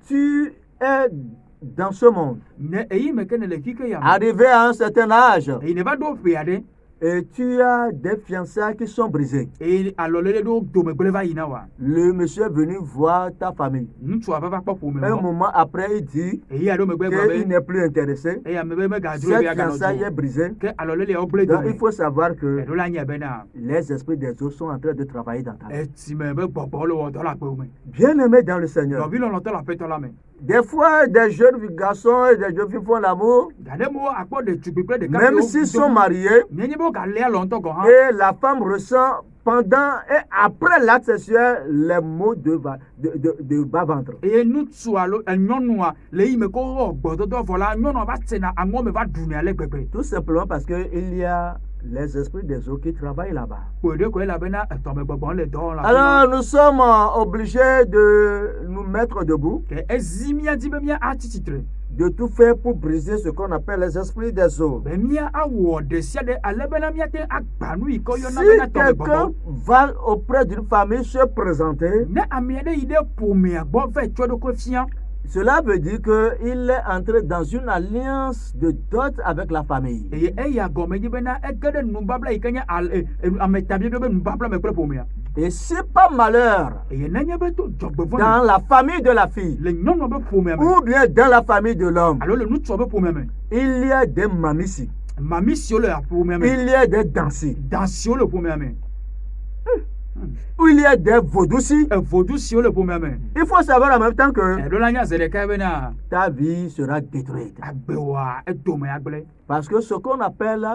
Speaker 1: tu es dans ce monde, arrivé à un certain âge, et tu as des fiançailles qui sont brisées. Le monsieur est venu voir ta famille. Un moment après, il dit qu'il n'est plus intéressé. Cette fiançaille est brisée. Donc, il faut savoir que les esprits des autres sont en train de travailler dans ta vie. Bien-aimé dans le Seigneur, des fois, des jeunes garçons et des jeunes filles font l'amour, même s'ils sont mariés, et la femme ressent pendant et après l'acte sexuel, les maux de bas-ventre.
Speaker 2: Et nous soalo nyonua le ime ko gbododo vola nyonua va tsena amo me va dune ale gbegbe.
Speaker 1: Tout simplement parce que il y a les esprits des eaux qui travaillent là-bas. Alors nous sommes obligés de nous mettre debout, de tout faire pour briser ce qu'on appelle les esprits des eaux. Si quelqu'un va auprès d'une famille se présenter, cela veut dire qu'il est entré dans une alliance de dot avec la famille. Et si par malheur, dans la famille de la fille, ou bien dans la famille de l'homme, il y a des mamissi, il y a des dansi, où il y a des vaudoussi. Il faut savoir en même temps que ta vie sera détruite. Parce que ce qu'on appelle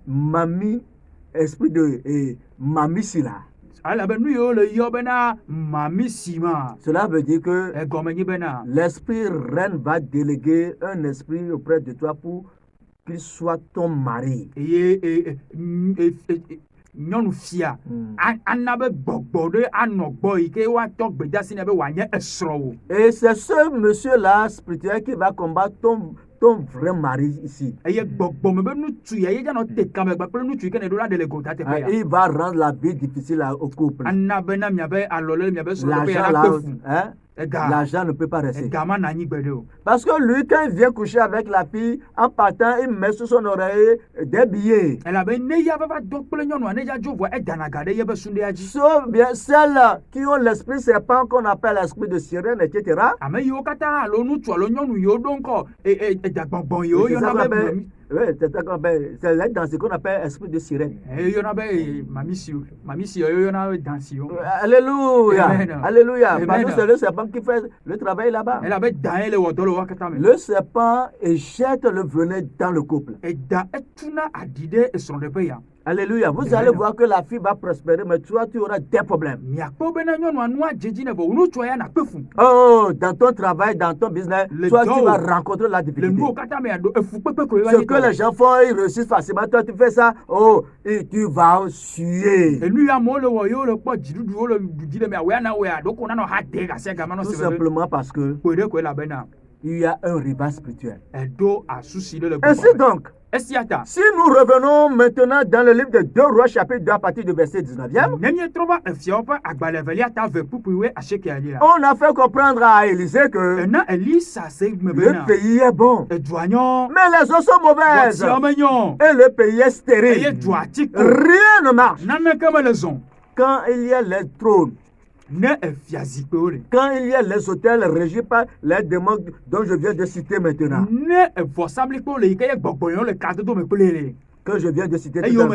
Speaker 1: mami, esprit de mamissi là, cela veut dire que l'esprit reine va déléguer un esprit auprès de toi pour qu'il soit ton mari. Et c'est ce monsieur-là spirituel qui va combattre ton vrai mari ici. Il va rendre la vie difficile au couple. L'argent ne peut pas rester. Parce que lui, quand il vient coucher avec la fille, en partant, il met sur son oreille des billets. Sauf bien celles qui ont l'esprit serpent qu'on appelle l'esprit de sirène, etc. Oui, c'est dans ce qu'on appelle esprit de sirène. Alléluia. Alléluia. Parce que c'est le serpent qui fait le travail là-bas. Le serpent jette le venin dans le couple. Alléluia. Vous allez voir que la fille va prospérer, mais toi, tu auras des problèmes. Oh, dans ton travail, dans ton business, toi, tu vas rencontrer la difficulté. Ce que les gens font, ils réussissent facilement. Toi, tu fais ça, oh, et tu vas suer. Tout simplement parce que il y a un rival spirituel. Ainsi donc, si nous revenons maintenant dans le livre de 2 Rois, chapitre 2, à partir du verset 19e, on a fait comprendre à Élisée que le pays est bon, mais les eaux sont mauvaises, et le pays est stérile. Rien ne marche. Quand il y a les trônes, quand il y a les hôtels régis par les démons dont je viens de citer maintenant, que je viens de citer tout à l'heure,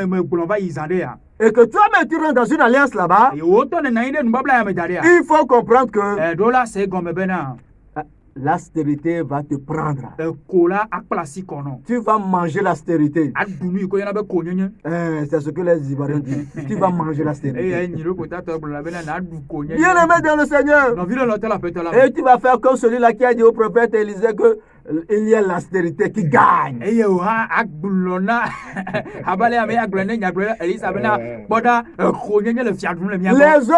Speaker 1: et que toi-même tu rentres dans une alliance là-bas, il faut comprendre que l'austérité va te prendre. Tu vas manger l'austérité. C'est ce que les Ivoiriens disent. Tu vas manger l'austérité. Bien aimé dans le Seigneur. Et tu vas faire comme celui-là qui a dit au prophète Élisée que il y a l'austérité qui gagne. Les eaux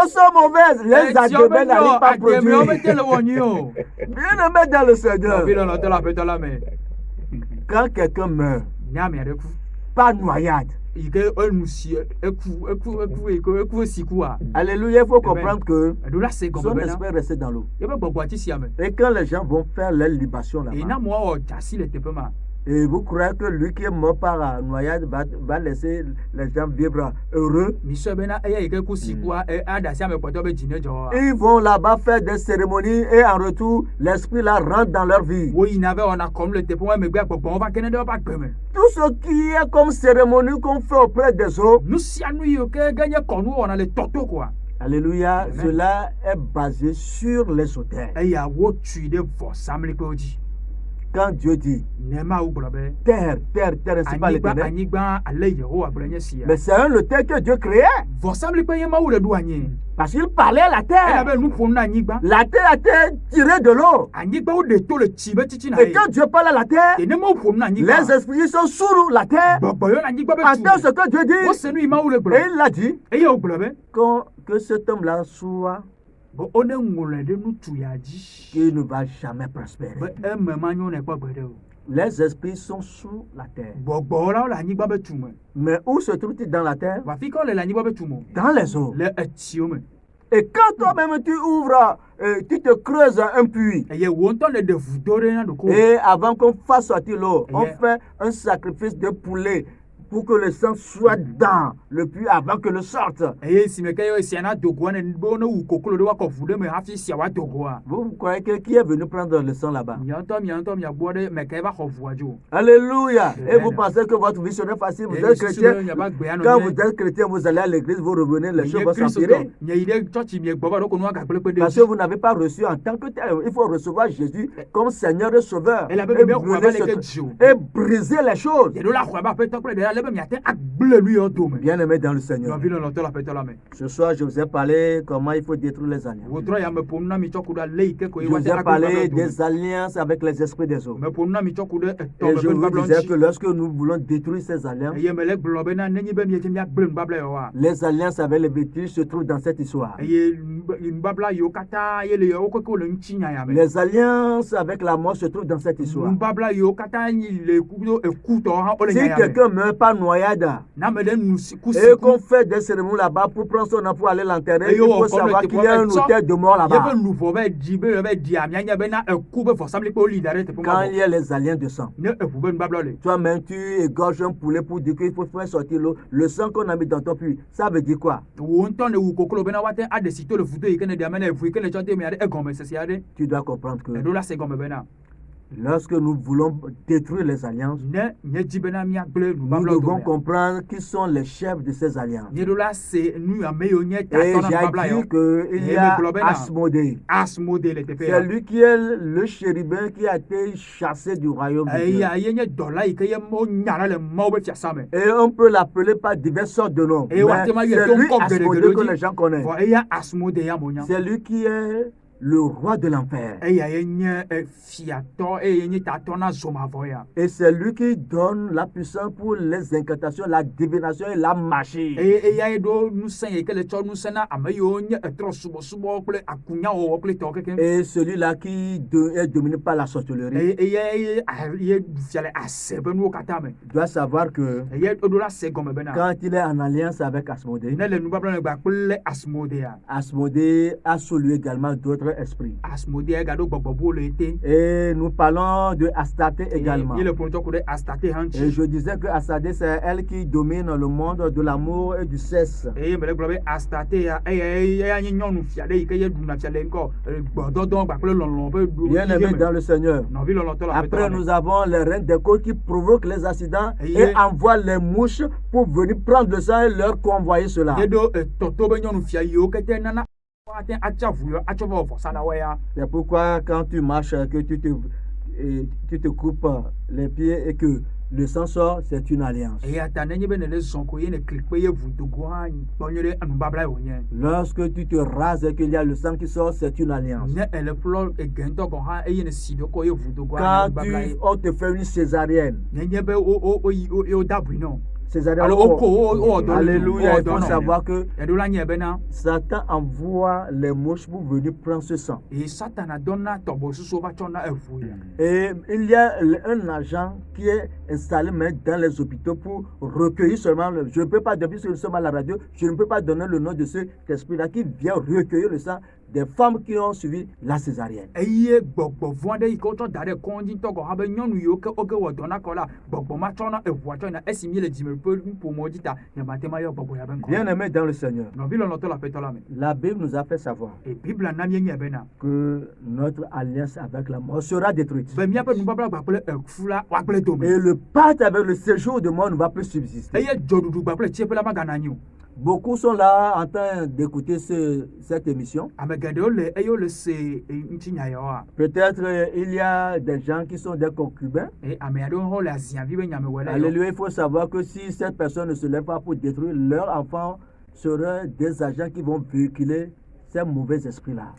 Speaker 1: sont mauvaises. Les adjuments n'arrivent pas à produire. Bien aimé dans le Seigneur. Quand quelqu'un meurt, pas noyade. Alléluia, il faut comprendre que son esprit reste dans l'eau. Et quand les gens vont faire leur libation là-bas, et vous croyez que lui qui est mort par noyade va laisser les gens vivre heureux? Ils vont là-bas faire des cérémonies et en retour, l'esprit là rentre dans leur vie. Tout ce qui est comme cérémonie qu'on fait auprès des autres, alléluia, cela est basé sur les autels. Quand Dieu dit
Speaker 2: nema ugblɔ be
Speaker 1: terre, terre, terre, c'est pas l'éternel.
Speaker 2: anyigba ale Yehowa gblɔ nye sia.
Speaker 1: Mais c'est un le terre que Dieu créait.
Speaker 2: Vɔsamlikpe ye Mawu le ɖo anyi.
Speaker 1: Parce qu'il parlait à la terre.
Speaker 2: Elabe nu ƒom na anyigba.
Speaker 1: La terre a été tirée de l'eau.
Speaker 2: Anyigba wo ɖe to le tsi be titi na
Speaker 1: Et
Speaker 2: ye.
Speaker 1: quand Dieu parle à la terre,
Speaker 2: Ene Mawu ƒom na anyigba.
Speaker 1: les esprits sont sous la terre.
Speaker 2: Gbɔgbɔ yɔ na anyigba be
Speaker 1: Entends ce
Speaker 2: tu.
Speaker 1: que Dieu dit.
Speaker 2: Wose nu yi Mawu le
Speaker 1: Et
Speaker 2: gblɔ.
Speaker 1: il l'a dit
Speaker 2: Eye wogblɔ be
Speaker 1: que cet homme-là soit,
Speaker 2: be wo ne ŋlɔe ɖe nutu ya dzi.
Speaker 1: qu'il ne va jamais prospérer.
Speaker 2: Be eme ma nyo ne kpɔ gbe ɖe o.
Speaker 1: Les esprits sont sous la terre.
Speaker 2: Gbɔgbɔwo la wo le anyigba be tu me.
Speaker 1: Mais où se trouve-t-il dans la terre?
Speaker 2: Vafi ka wo le anyigba be tu me.
Speaker 1: Dans les eaux.
Speaker 2: Le etsiwo me.
Speaker 1: Et quand toi-même tu ouvres, tu te creuses un puits,
Speaker 2: Eye wo ŋutɔ le ɖe vudo ɖe na ɖoko.
Speaker 1: et avant qu'on fasse sortir l'eau, on
Speaker 2: Yeah.
Speaker 1: fait un sacrifice de poulet pour que le sang soit dans le puits avant que le sorte.
Speaker 2: Eye si me ke yɔ sia na dogoa ne be wo ne wu koklo ɖe woakɔ vu ɖe me hafi sia wa dogoa.
Speaker 1: Vous croyez que qui est venu prendre le sang là-bas?
Speaker 2: Miaŋutɔ miagbɔ ɖe me ke va xɔ vua dzo.
Speaker 1: Alléluia. Et
Speaker 2: Amen.
Speaker 1: vous pensez que votre vie serait facile, vous
Speaker 2: Eye
Speaker 1: êtes
Speaker 2: susu
Speaker 1: chrétien.
Speaker 2: be miaba gbea nɔ
Speaker 1: Quand
Speaker 2: nye-
Speaker 1: vous êtes chrétien, vous allez à l'église, vous revenez, les choses
Speaker 2: nye
Speaker 1: vont
Speaker 2: Kristotɔ,
Speaker 1: s'empirer.
Speaker 2: nye yi ɖe tsɔtsi miegbɔ va ɖo ko nu agagblẽ kpe ɖe
Speaker 1: Parce
Speaker 2: dzi.
Speaker 1: que vous n'avez pas reçu en tant que tel. Il faut recevoir Jésus comme Seigneur et Sauveur.
Speaker 2: Et la
Speaker 1: Et,
Speaker 2: Bible dit,
Speaker 1: brûler
Speaker 2: on va
Speaker 1: ce-
Speaker 2: les Dieu.
Speaker 1: et briser les choses.
Speaker 2: Yeɖo la xɔ abe aƒetɔ kple ɖe ale be miate agblẽ nu yewo dome.
Speaker 1: Bien-aimés dans le Seigneur.
Speaker 2: Nɔvi lɔlɔ̃tɔ le aƒetɔ la me.
Speaker 1: Ce soir, je vous ai parlé comment il faut détruire les alliances.
Speaker 2: Wotrɔ ya me ƒom na mi tsɔ ku ɖe ale yi ke ko
Speaker 1: Je
Speaker 2: ye
Speaker 1: vous
Speaker 2: woate
Speaker 1: ai
Speaker 2: agblẽ
Speaker 1: parlé
Speaker 2: Babylone dome.
Speaker 1: des alliances avec les esprits des eaux.
Speaker 2: Me ƒom na mi tsɔ ku ɖe etɔ
Speaker 1: Et
Speaker 2: me
Speaker 1: je
Speaker 2: ƒe
Speaker 1: vous
Speaker 2: Babylone
Speaker 1: disais que
Speaker 2: dzi.
Speaker 1: lorsque nous voulons détruire ces alliances,
Speaker 2: Eye me le gblɔ be na nenye be miedze miagblẽ nubabla yewoa.
Speaker 1: les alliances avec les bêtises se trouvent dans cette histoire.
Speaker 2: Eye nubabla yiwo katã ye le yewo keke le ŋuti nyanya me.
Speaker 1: Les alliances avec la mort se trouvent dans cette histoire.
Speaker 2: Nubabla yiwo katã yi le ekutɔ hã wole
Speaker 1: Si
Speaker 2: nyanya me.
Speaker 1: quelqu'un meurt par noyade
Speaker 2: Na me ɖe nu si ku
Speaker 1: et
Speaker 2: si ku.
Speaker 1: qu'on fait des cérémonies là-bas pour prendre son enfant pour aller l'enterrer,
Speaker 2: Et
Speaker 1: il
Speaker 2: yo,
Speaker 1: faut
Speaker 2: on
Speaker 1: savoir
Speaker 2: connaît
Speaker 1: qu'il y a un
Speaker 2: tes problèmes.
Speaker 1: hôtel de mort là-bas.
Speaker 2: Yebe luʋɔ be di be be dia mianya be na eku be vɔsamlikpe wo li da ɖe teƒe ma
Speaker 1: Quand
Speaker 2: bɔ.
Speaker 1: il y a les alliances de sang,
Speaker 2: Ne eʋu be nubabla le.
Speaker 1: toi-même tu égorges un poulet pour dire qu'il faut faire sortir l'eau. Le sang qu'on a mis dans ton puits, ça veut dire quoi?
Speaker 2: Wo ŋutɔ ne wu koklo bena woate aɖe si to le vudo yi ke ne ɖea me na eʋu yi ke ne tsɔ de mia ɖe egɔme sese aɖe.
Speaker 1: Tu dois comprendre que
Speaker 2: Eɖo la se gɔme bena
Speaker 1: lorsque nous voulons détruire les alliances,
Speaker 2: ne nye dzi bena miagblẽ
Speaker 1: nous
Speaker 2: nubabla
Speaker 1: devons
Speaker 2: dome.
Speaker 1: comprendre qui sont les chefs de ces alliances.
Speaker 2: Nye ɖo la se nu ame yiwo nye
Speaker 1: Et
Speaker 2: tatɔ na nubabla
Speaker 1: j'ai
Speaker 2: yewo.
Speaker 1: dit qu'il y
Speaker 2: Et
Speaker 1: a
Speaker 2: le global,
Speaker 1: Asmodée.
Speaker 2: Asmode le teƒe
Speaker 1: C'est
Speaker 2: ya.
Speaker 1: lui qui est le chérubin qui a été chassé du royaume de Dieu.
Speaker 2: Eya ye nye dɔla yi ke ye mo nyana le Mawu be fiasa me.
Speaker 1: Et on peut l'appeler par diverses sortes de noms.
Speaker 2: Et
Speaker 1: Mais
Speaker 2: ouatement, il y a
Speaker 1: c'est lui
Speaker 2: ton corps de
Speaker 1: Asmodée
Speaker 2: rigolo
Speaker 1: que
Speaker 2: dit.
Speaker 1: les gens connaissent.
Speaker 2: Vɔ eya Asmode ya mo nya.
Speaker 1: C'est lui qui est le roi de l'enfer.
Speaker 2: Eya ye nye fiatɔ eye ye nye tatɔ na zomavɔ ya.
Speaker 1: Et c'est lui qui donne la puissance pour les incantations, la divination et la magie.
Speaker 2: Eye eya ye ɖo ŋusẽ yi ke le tsɔ ŋusẽ na ame yiwo nye etrɔsubɔsubɔ kple akunyawɔwɔ kple tɔwo kekeŋ.
Speaker 1: Et celui-là qui est dominé par la sorcellerie
Speaker 2: Eye eya ye fia le ase be nuwo katã me.
Speaker 1: doit savoir que
Speaker 2: Eye ɖo la se gɔme bena.
Speaker 1: quand il est en alliance avec Asmodée,
Speaker 2: Ne le nubabla le gba kple Asmode ya.
Speaker 1: Asmodée a sous lui également d'autres esprits.
Speaker 2: Asmode ya gaɖo gbɔgbɔ bo le ete.
Speaker 1: Et nous parlons de Astarté également.
Speaker 2: Ye le ƒometɔ ku ɖe Astate hã
Speaker 1: Et
Speaker 2: ŋuti.
Speaker 1: je disais que Astarté, c'est elle qui domine le monde de l'amour et du sexe.
Speaker 2: Eye me le gblɔ be Astate ya eya nye nyɔnu fia ɖe yi ke ye ɖuna fia le ŋkɔ gbɔdɔdɔ kpakple lɔlɔ be
Speaker 1: Bien-aimés dans le Seigneur.
Speaker 2: nɔvi lɔlɔtɔ le
Speaker 1: Après,
Speaker 2: aƒetɔ
Speaker 1: nous
Speaker 2: me.
Speaker 1: avons les reines d'écho qui provoquent les accidents
Speaker 2: Et
Speaker 1: et envoient les mouches pour venir prendre le sang et leur convoyer cela.
Speaker 2: Ye ɖo tɔto be nyɔnu fia yiwo kete nana ate atsi avu yɔ atsɔ va wɔ vɔsa na wɔya.
Speaker 1: C'est pourquoi quand tu marches, que tu te coupes les pieds et que le sang sort, c'est une alliance.
Speaker 2: Eya ta nenye be ne le zɔn ko ye ne kli kpe ye vudogo hã tɔ nye ɖe nubabla yi wònye.
Speaker 1: Lorsque tu te rases et qu'il y a le sang qui sort, c'est une alliance.
Speaker 2: Ne ele ƒlɔ egentɔ gɔ hã eye ne si ɖe kɔ ye vudogo hã
Speaker 1: Quand
Speaker 2: nubabla ye.
Speaker 1: on te fait une césarienne,
Speaker 2: Nenye be wo dabui nɔ.
Speaker 1: césarienne,
Speaker 2: Alors,
Speaker 1: alléluia, il faut savoir que
Speaker 2: Eɖo la nye bena
Speaker 1: Satan envoie les mouches pour venir prendre ce sang.
Speaker 2: eye Satana dɔna tɔbɔsusuwo va tsɔna eʋu ya.
Speaker 1: Et il y a un agent qui est installé maintenant dans les hôpitaux pour recueillir seulement, je ne peux pas, depuis que nous sommes à la radio, je ne peux pas donner le nom de cet esprit-là qui vient recueillir le sang des femmes qui ont suivi la césarienne.
Speaker 2: Eye gbɔgbɔ vɔ̃ aɖe yi ke wotsɔ da ɖe kɔndzi tɔgɔ hã be nyɔnu yiwo ke woge wɔ dɔ na kɔ la gbɔgbɔ ma tsɔna eʋua tsɔ yina esi mi le dzime ƒe ƒomɔ dzi ta nye mate ma yɔ gbɔgbɔ ya be ŋkɔ.
Speaker 1: Bien-aimés dans le Seigneur,
Speaker 2: Nɔvi lɔlɔtɔ le aƒetɔ la me.
Speaker 1: la Bible nous a fait savoir
Speaker 2: Et Bibla na míenye bena
Speaker 1: que notre alliance avec la mort sera détruite.
Speaker 2: be míaƒe nubabla gba kple eku la woagblẽ dome.
Speaker 1: Et le pacte avec le séjour de mort ne va plus subsister.
Speaker 2: Eye dzɔɖuɖu gba kple tsiẽƒe la magana anyi o.
Speaker 1: Beaucoup sont là en train d'écouter cette émission. Peut-être il y a des gens qui sont des concubins. Alléluia, il faut savoir que si cette personne ne se lève pas pour détruire leurs enfants, seraient des agents qui vont véhiculer ces mauvais esprits-là.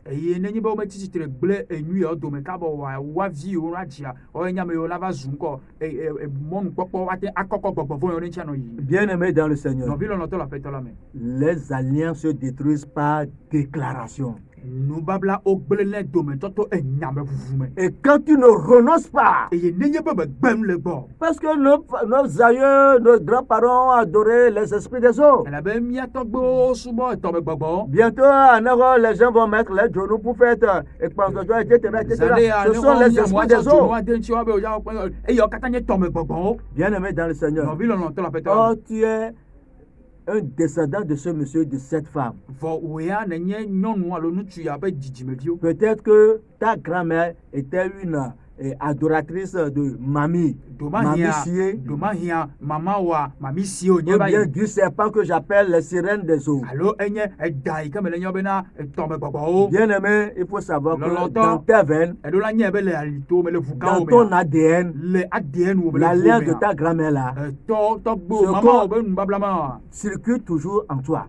Speaker 1: Bien-aimés dans le Seigneur, les alliances se détruisent par déclaration. Et quand tu ne renonces pas, parce que nos aïeux, nos grands-parents adoraient les esprits des eaux. Bientôt, en Europe, les gens vont mettre les genoux pour faire expansion, etc. Ce sont les esprits des eaux. Bien-aimé dans le Seigneur, oh, tu es un descendant de ce monsieur, de cette femme. Peut-être que ta grand-mère était une adoratrice de Mamie. Mamie Sié. Ou bien du serpent que j'appelle les sirènes des eaux. Bien-aimé, il faut savoir que dans tes veines, dans ton ADN, l'alliance de ta grand-mère là, circule toujours en toi.